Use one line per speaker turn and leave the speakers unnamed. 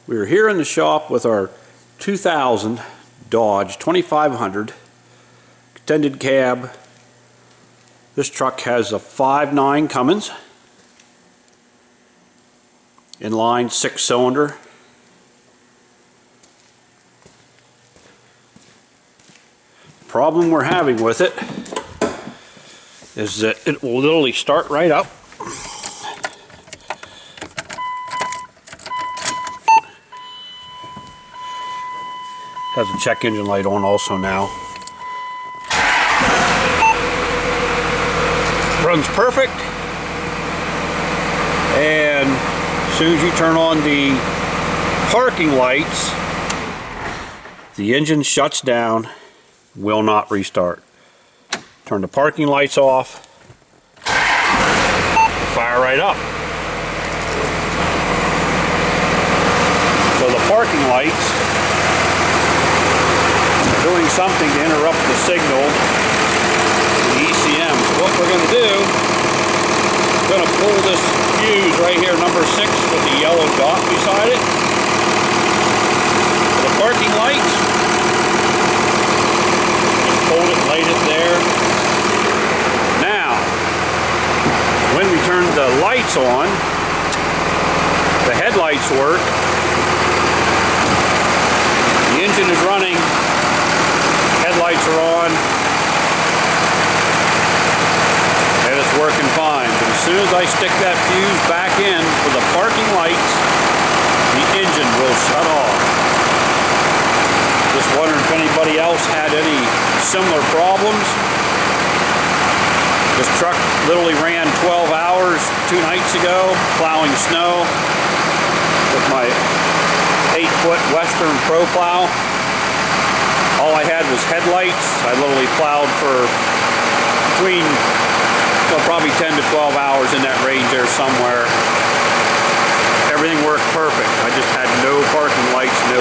We are here in the shop with our 2000 Dodge 2500 extended cab. This truck has a 5.9 Cummins, inline 6-cylinder. Problem we're having with it is that it will literally start right up. Has a check engine light on also now. Runs perfect, and as soon as you turn on the parking lights, the engine shuts down, will not restart. Turn the parking lights off, fire right up. So the parking lights are doing something to interrupt the signal, the ECM. So what we're going to do, we're going to pull this fuse right here, number 6, with the yellow dot beside it. The parking lights, just hold it, light it there. Now, when we turn the lights on, the headlights work, the engine is running, headlights are on, and it's working fine. But as soon as I stick that fuse back in for the parking lights, the engine will shut off. Just wondering if anybody else had any similar problems. This truck literally ran 12 hours 2 nights ago plowing snow with my 8-foot Western Pro plow. All I had was headlights. I literally plowed for between, well, probably 10 to 12 hours, in that range there somewhere. Everything worked perfect. I just had no parking lights, no